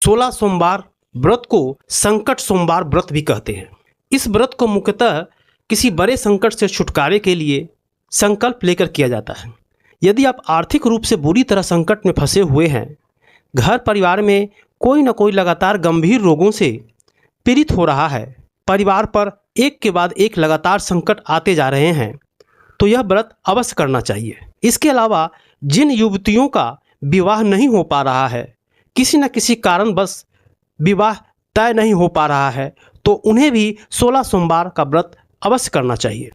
16 सोमवार व्रत को संकट सोमवार व्रत भी कहते हैं। इस व्रत को मुख्यतः किसी बड़े संकट से छुटकारे के लिए संकल्प लेकर किया जाता है। यदि आप आर्थिक रूप से बुरी तरह संकट में फंसे हुए हैं, घर परिवार में कोई न कोई लगातार गंभीर रोगों से पीड़ित हो रहा है, परिवार पर एक के बाद एक लगातार संकट आते जा रहे हैं, तो यह व्रत अवश्य करना चाहिए। इसके अलावा जिन युवतियों का विवाह नहीं हो पा रहा है, किसी न किसी कारणवश विवाह तय नहीं हो पा रहा है, तो उन्हें भी 16 सोमवार का व्रत अवश्य करना चाहिए।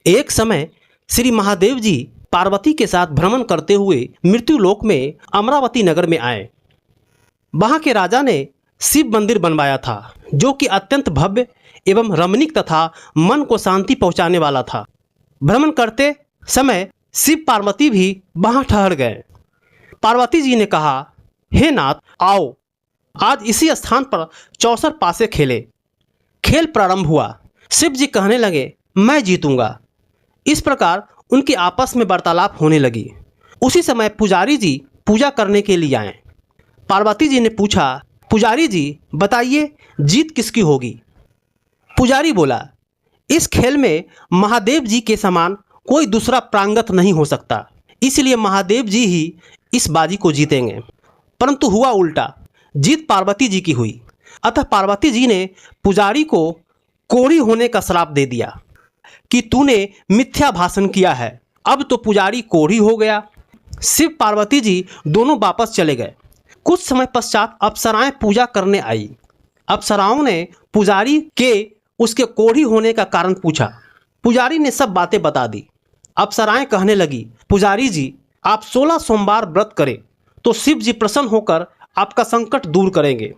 एक समय श्री महादेव जी पार्वती के साथ भ्रमण करते हुए मृत्युलोक में अमरावती नगर में आए। वहाँ के राजा ने शिव मंदिर बनवाया था, जो कि अत्यंत भव्य एवं रमणीक तथा मन को शांति पहुँचाने वाला था। भ्रमण करते समय शिव पार्वती भी वहाँ ठहर गए। पार्वती जी ने कहा, हे नाथ, आओ आज इसी स्थान पर चौसर पासे खेले। खेल प्रारंभ हुआ। शिव जी कहने लगे, मैं जीतूंगा। इस प्रकार उनकी आपस में वार्तालाप होने लगी। उसी समय पुजारी जी पूजा करने के लिए आए। पार्वती जी ने पूछा, पुजारी जी बताइए जीत किसकी होगी? पुजारी बोला, इस खेल में महादेव जी के समान कोई दूसरा प्रांगत नहीं हो सकता, इसलिए महादेव जी ही इस बाजी को जीतेंगे। परंतु हुआ उल्टा, जीत पार्वती जी की हुई। अतः पार्वती जी ने पुजारी को कोढ़ी होने का श्राप दे दिया कि तूने मिथ्या भाषण किया है। अब तो पुजारी कोढ़ी हो गया। शिव पार्वती जी दोनों वापस चले गए। कुछ समय पश्चात अप्सराएं पूजा करने आई। अप्सराओं ने पुजारी के उसके कोढ़ी होने का कारण पूछा। पुजारी ने सब बातें बता दी। अप्सराएं कहने लगी, पुजारी जी आप 16 सोमवार व्रत करें तो शिव जी प्रसन्न होकर आपका संकट दूर करेंगे।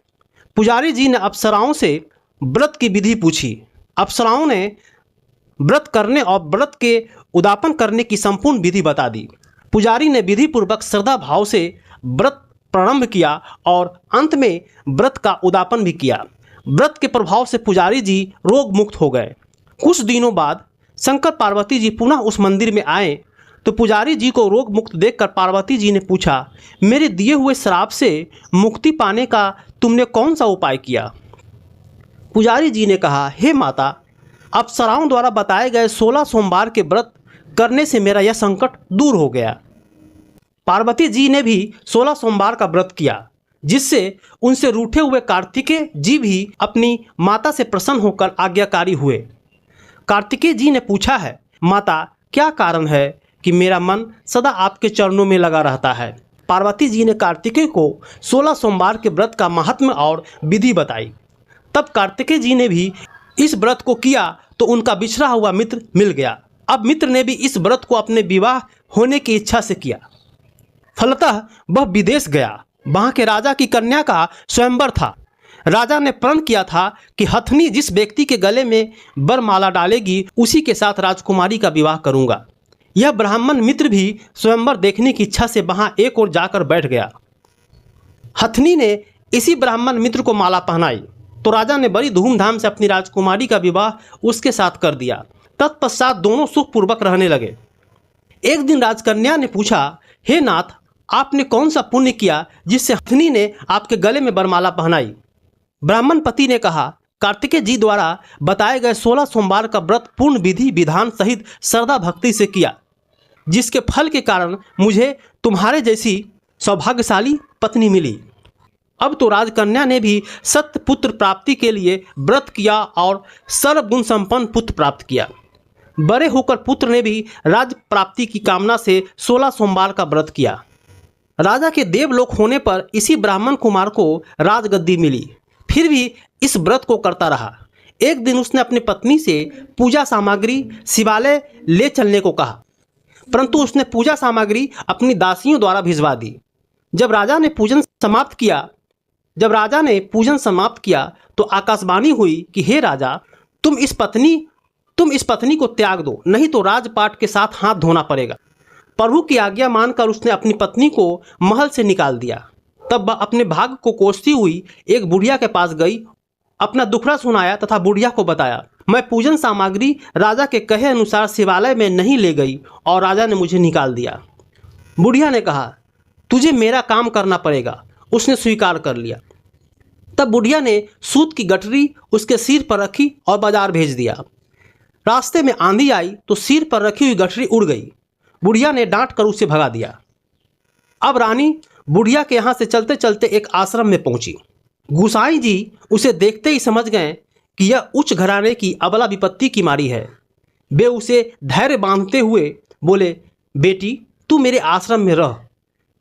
पुजारी जी ने अप्सराओं से व्रत की विधि पूछी। अप्सराओं ने व्रत करने और व्रत के उद्यापन करने की संपूर्ण विधि बता दी। पुजारी ने विधि पूर्वक श्रद्धा भाव से व्रत प्रारंभ किया और अंत में व्रत का उद्यापन भी किया। व्रत के प्रभाव से पुजारी जी रोग मुक्त हो गए। कुछ दिनों बाद शंकर पार्वती जी पुनः उस मंदिर में आए तो पुजारी जी को रोग मुक्त देखकर पार्वती जी ने पूछा, मेरे दिए हुए श्राप से मुक्ति पाने का तुमने कौन सा उपाय किया? पुजारी जी ने कहा, हे माता, अप्सराओं द्वारा बताए गए 16 सोमवार के व्रत करने से मेरा यह संकट दूर हो गया। पार्वती जी ने भी 16 सोमवार का व्रत किया, जिससे उनसे रूठे हुए कार्तिकेय जी भी अपनी माता से प्रसन्न होकर आज्ञाकारी हुए। कार्तिकेय जी ने पूछा है, माता क्या कारण है कि मेरा मन सदा आपके चरणों में लगा रहता है? पार्वती जी ने कार्तिकेय को 16 सोमवार के व्रत का महात्म्य और विधि बताई। तब कार्तिकेय जी ने भी इस व्रत को किया तो उनका बिछड़ा हुआ मित्र मिल गया। अब मित्र ने भी इस व्रत को अपने विवाह होने की इच्छा से किया। फलतः वह विदेश गया। वहाँ के राजा की कन्या का स्वयंवर था। राजा ने प्रण किया था कि हथनी जिस व्यक्ति के गले में वरमाला डालेगी उसी के साथ राजकुमारी का विवाह करूंगा। यह ब्राह्मण मित्र भी स्वयंवर देखने की इच्छा से वहां एक ओर जाकर बैठ गया। हथनी ने इसी ब्राह्मण मित्र को माला पहनाई तो राजा ने बड़ी धूमधाम से अपनी राजकुमारी का विवाह उसके साथ कर दिया। तत्पश्चात दोनों सुखपूर्वक रहने लगे। एक दिन राजकन्या ने पूछा, हे नाथ, आपने कौन सा पुण्य किया जिससे हथनी ने आपके गले में वरमाला पहनाई? ब्राह्मण पति ने कहा, कार्तिकेय जी द्वारा बताए गए 16 सोमवार का व्रत पूर्ण विधि विधान सहित श्रद्धा भक्ति से किया, जिसके फल के कारण मुझे तुम्हारे जैसी सौभाग्यशाली पत्नी मिली। अब तो राजकन्या ने भी सत्य पुत्र प्राप्ति के लिए व्रत किया और सर्वगुण संपन्न पुत्र प्राप्त किया। बड़े होकर पुत्र ने भी राज्य प्राप्ति की कामना से 16 सोमवार का व्रत किया। राजा के देवलोक होने पर इसी ब्राह्मण कुमार को राजगद्दी मिली। फिर भी इस व्रत को करता रहा। एक दिन उसने अपनी पत्नी से पूजा सामग्री शिवालय ले चलने को कहा, परंतु उसने पूजा सामग्री अपनी दासियों द्वारा भिजवा दी। जब राजा ने पूजन समाप्त किया तो आकाशवाणी हुई कि हे राजा, तुम इस पत्नी को त्याग दो, नहीं तो राजपाट के साथ हाथ धोना पड़ेगा। प्रभु की आज्ञा मानकर उसने अपनी पत्नी को महल से निकाल दिया। तब वह अपने भाग्य को कोसती हुई एक बुढ़िया के पास गई, अपना दुखड़ा सुनाया तथा बुढ़िया को बताया, मैं पूजन सामग्री राजा के कहे अनुसार शिवालय में नहीं ले गई और राजा ने मुझे निकाल दिया। बुढ़िया ने कहा, तुझे मेरा काम करना पड़ेगा। उसने स्वीकार कर लिया। तब बुढ़िया ने सूत की गठरी उसके सिर पर रखी और बाजार भेज दिया। रास्ते में आंधी आई तो सिर पर रखी हुई गठरी उड़ गई। बुढ़िया ने डांट कर उसे भगा दिया। अब रानी बुढ़िया के यहाँ से चलते चलते एक आश्रम में पहुंची। गुसाई जी उसे देखते ही समझ गए कि यह उच्च घराने की अबला विपत्ति की मारी है। वे उसे धैर्य बांधते हुए बोले, बेटी तू मेरे आश्रम में रह,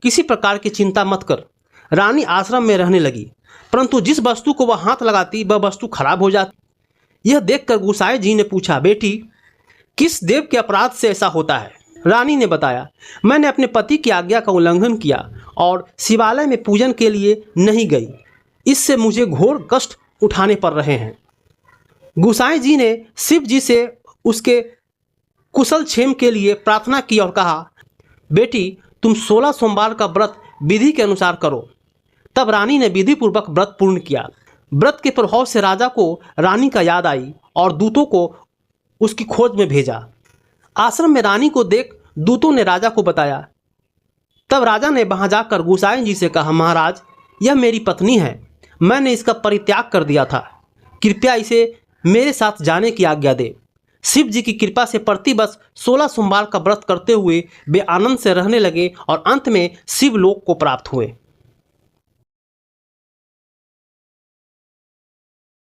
किसी प्रकार की चिंता मत कर। रानी आश्रम में रहने लगी, परंतु जिस वस्तु को वह हाथ लगाती वह वस्तु खराब हो जाती। यह देखकर गुसाई जी ने पूछा, बेटी किस देव के अपराध से ऐसा होता है? रानी ने बताया, मैंने अपने पति की आज्ञा का उल्लंघन किया और शिवालय में पूजन के लिए नहीं गई, इससे मुझे घोर कष्ट उठाने पड़ रहे हैं। गुसाई जी ने शिव जी से उसके कुशल क्षेम के लिए प्रार्थना की और कहा, बेटी तुम 16 सोमवार का व्रत विधि के अनुसार करो। तब रानी ने विधि पूर्वक व्रत पूर्ण किया। व्रत के प्रभाव से राजा को रानी का याद आई और दूतों को उसकी खोज में भेजा। आश्रम में रानी को देख दूतों ने राजा को बताया। तब राजा ने वहां जाकर गुसाई जी से कहा, महाराज यह मेरी पत्नी है, मैंने इसका परित्याग कर दिया था, कृपया इसे मेरे साथ जाने की आज्ञा दे। शिव जी की कृपा से प्रतिवर्ष 16 सोमवार का व्रत करते हुए वे आनंद से रहने लगे और अंत में शिवलोक को प्राप्त हुए।